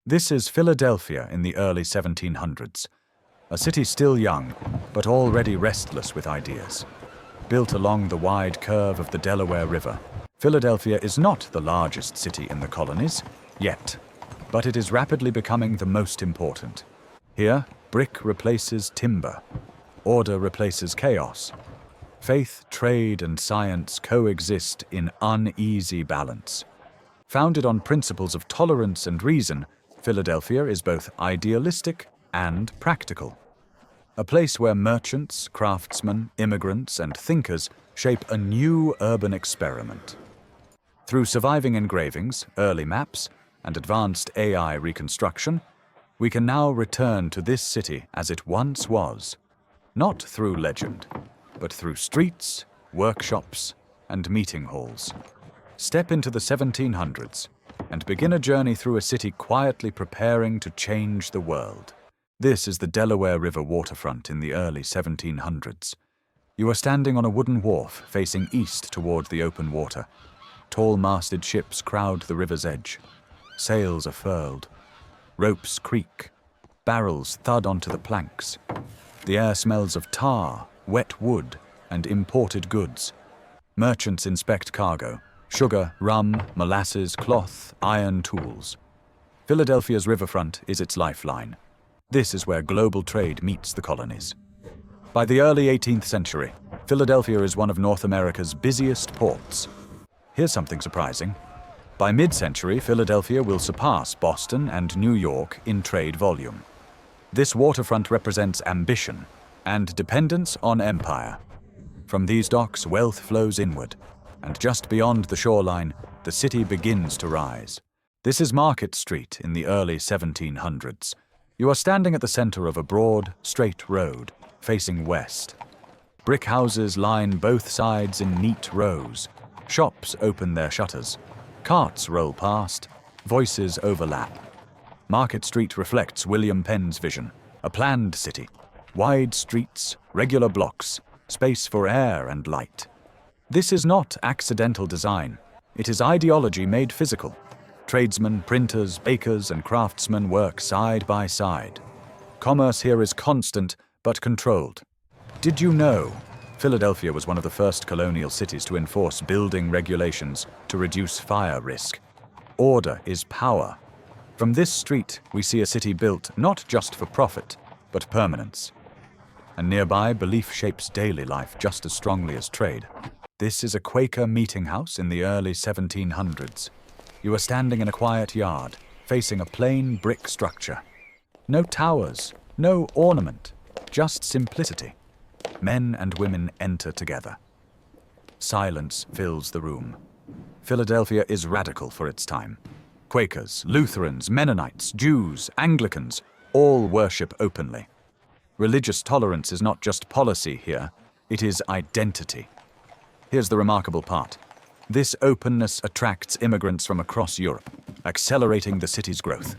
This is Philadelphia in the early 1700s, a city still young, but already restless with ideas. Built along the wide curve of the Delaware River, Philadelphia is not the largest city in the colonies, yet, but it is rapidly becoming the most important. Here, brick replaces timber, order replaces chaos. Faith, trade, and science coexist in uneasy balance. Founded on principles of tolerance and reason, Philadelphia is both idealistic and practical. A place where merchants, craftsmen, immigrants, and thinkers shape a new urban experiment. Through surviving engravings, early maps, and advanced AI reconstruction, we can now return to this city as it once was, not through legend, but through streets, workshops, and meeting halls. Step into the 1700s and begin a journey through a city quietly preparing to change the world. This is the Delaware River waterfront in the early 1700s. You are standing on a wooden wharf facing east toward the open water. Tall masted ships crowd the river's edge. Sails are furled. Ropes creak. Barrels thud onto the planks. The air smells of tar, wet wood, and imported goods. Merchants inspect cargo: sugar, rum, molasses, cloth, iron tools. Philadelphia's riverfront is its lifeline. This is where global trade meets the colonies. By the early 18th century, Philadelphia is one of North America's busiest ports. Here's something surprising. By mid-century, Philadelphia will surpass Boston and New York in trade volume. This waterfront represents ambition and dependence on empire. From these docks, wealth flows inward, and just beyond the shoreline, the city begins to rise. This is Market Street in the early 1700s. You are standing at the center of a broad, straight road, facing west. Brick houses line both sides in neat rows. Shops open their shutters. Carts roll past. Voices overlap. Market Street reflects William Penn's vision, a planned city. Wide streets, regular blocks, space for air and light. This is not accidental design. It is ideology made physical. Tradesmen, printers, bakers, and craftsmen work side by side. Commerce here is constant but controlled. Did you know Philadelphia was one of the first colonial cities to enforce building regulations to reduce fire risk? Order is power. From this street, we see a city built not just for profit, but permanence. And nearby, belief shapes daily life just as strongly as trade. This is a Quaker meeting house in the early 1700s. You are standing in a quiet yard, facing a plain brick structure. No towers, no ornament, just simplicity. Men and women enter together. Silence fills the room. Philadelphia is radical for its time. Quakers, Lutherans, Mennonites, Jews, Anglicans, all worship openly. Religious tolerance is not just policy here, it is identity. Here's the remarkable part. This openness attracts immigrants from across Europe, accelerating the city's growth.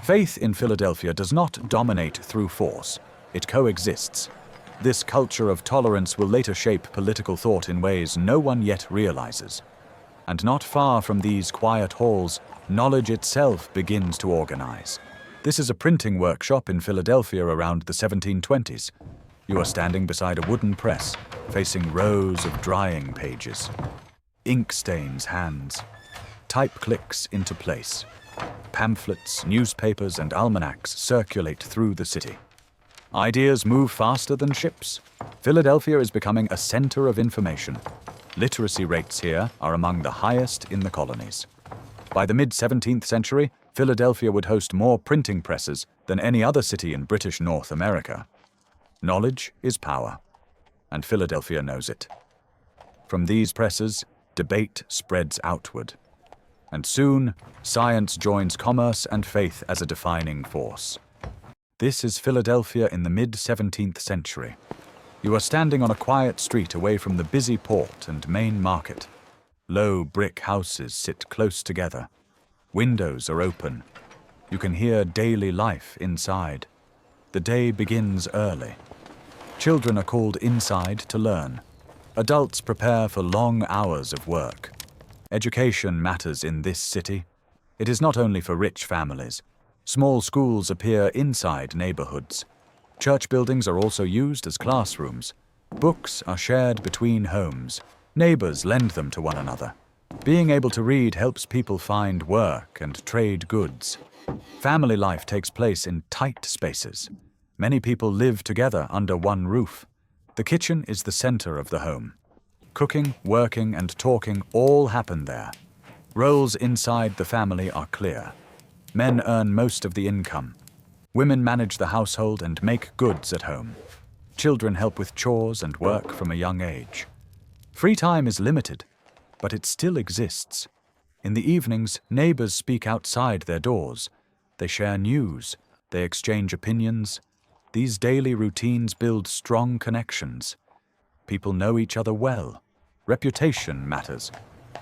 Faith in Philadelphia does not dominate through force, it coexists. This culture of tolerance will later shape political thought in ways no one yet realizes. And not far from these quiet halls, knowledge itself begins to organize. This is a printing workshop in Philadelphia around the 1720s. You are standing beside a wooden press, facing rows of drying pages. Ink stains hands. Type clicks into place. Pamphlets, newspapers, and almanacs circulate through the city. Ideas move faster than ships. Philadelphia is becoming a center of information. Literacy rates here are among the highest in the colonies. By the mid-17th century, Philadelphia would host more printing presses than any other city in British North America. Knowledge is power, and Philadelphia knows it. From these presses, debate spreads outward. And soon, science joins commerce and faith as a defining force. This is Philadelphia in the mid-17th century. You are standing on a quiet street away from the busy port and main market. Low brick houses sit close together. Windows are open. You can hear daily life inside. The day begins early. Children are called inside to learn. Adults prepare for long hours of work. Education matters in this city. It is not only for rich families. Small schools appear inside neighborhoods. Church buildings are also used as classrooms. Books are shared between homes. Neighbors lend them to one another. Being able to read helps people find work and trade goods. Family life takes place in tight spaces. Many people live together under one roof. The kitchen is the center of the home. Cooking, working, and talking all happen there. Roles inside the family are clear. Men earn most of the income. Women manage the household and make goods at home. Children help with chores and work from a young age. Free time is limited, but it still exists. In the evenings, neighbors speak outside their doors. They share news. They exchange opinions. These daily routines build strong connections. People know each other well. Reputation matters.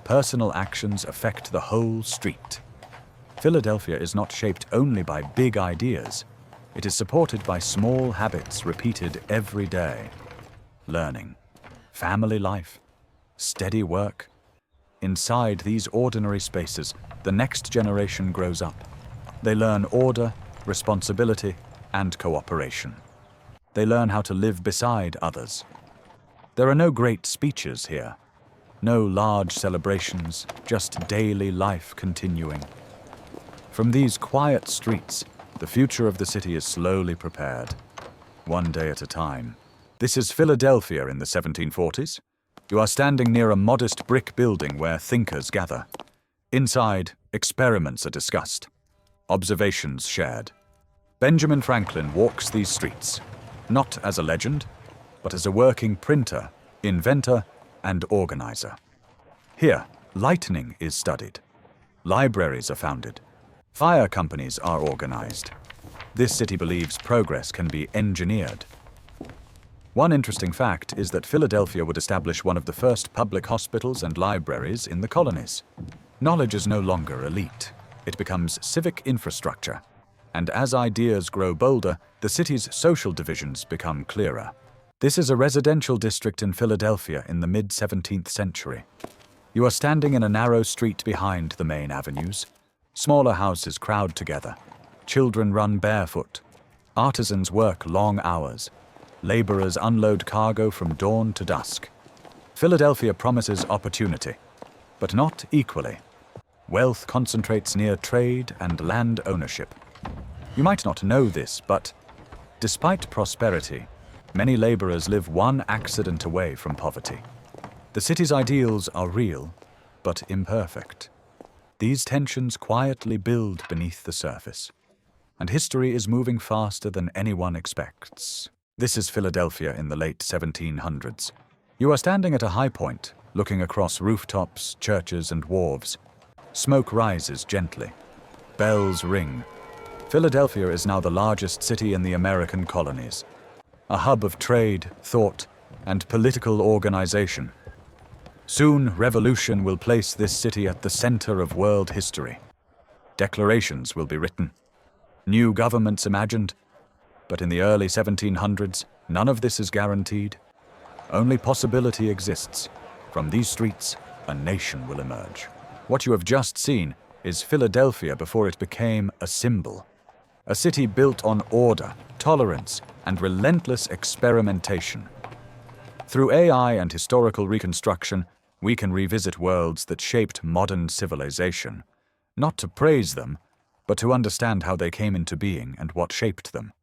Personal actions affect the whole street. Philadelphia is not shaped only by big ideas. It is supported by small habits repeated every day. Learning, family life, steady work. Inside these ordinary spaces, the next generation grows up. They learn order, responsibility, and cooperation. They learn how to live beside others. There are no great speeches here. No large celebrations, just daily life continuing. From these quiet streets, the future of the city is slowly prepared, one day at a time. This is Philadelphia in the 1740s. You are standing near a modest brick building where thinkers gather. Inside, experiments are discussed, observations shared. Benjamin Franklin walks these streets, not as a legend, but as a working printer, inventor, and organizer. Here, lightning is studied. Libraries are founded. Fire companies are organized. This city believes progress can be engineered. One interesting fact is that Philadelphia would establish one of the first public hospitals and libraries in the colonies. Knowledge is no longer elite. It becomes civic infrastructure. And as ideas grow bolder, the city's social divisions become clearer. This is a residential district in Philadelphia in the mid-17th century. You are standing in a narrow street behind the main avenues. Smaller houses crowd together. Children run barefoot. Artisans work long hours. Laborers unload cargo from dawn to dusk. Philadelphia promises opportunity, but not equally. Wealth concentrates near trade and land ownership. You might not know this, but despite prosperity, many laborers live one accident away from poverty. The city's ideals are real, but imperfect. These tensions quietly build beneath the surface, and history is moving faster than anyone expects. This is Philadelphia in the late 1700s. You are standing at a high point, looking across rooftops, churches, and wharves. Smoke rises gently. Bells ring. Philadelphia is now the largest city in the American colonies, a hub of trade, thought, and political organization. Soon, revolution will place this city at the center of world history. Declarations will be written, new governments imagined, but in the early 1700s, none of this is guaranteed. Only possibility exists. From these streets, a nation will emerge. What you have just seen is Philadelphia before it became a symbol. A city built on order, tolerance, and relentless experimentation. Through AI and historical reconstruction, we can revisit worlds that shaped modern civilization, not to praise them, but to understand how they came into being and what shaped them.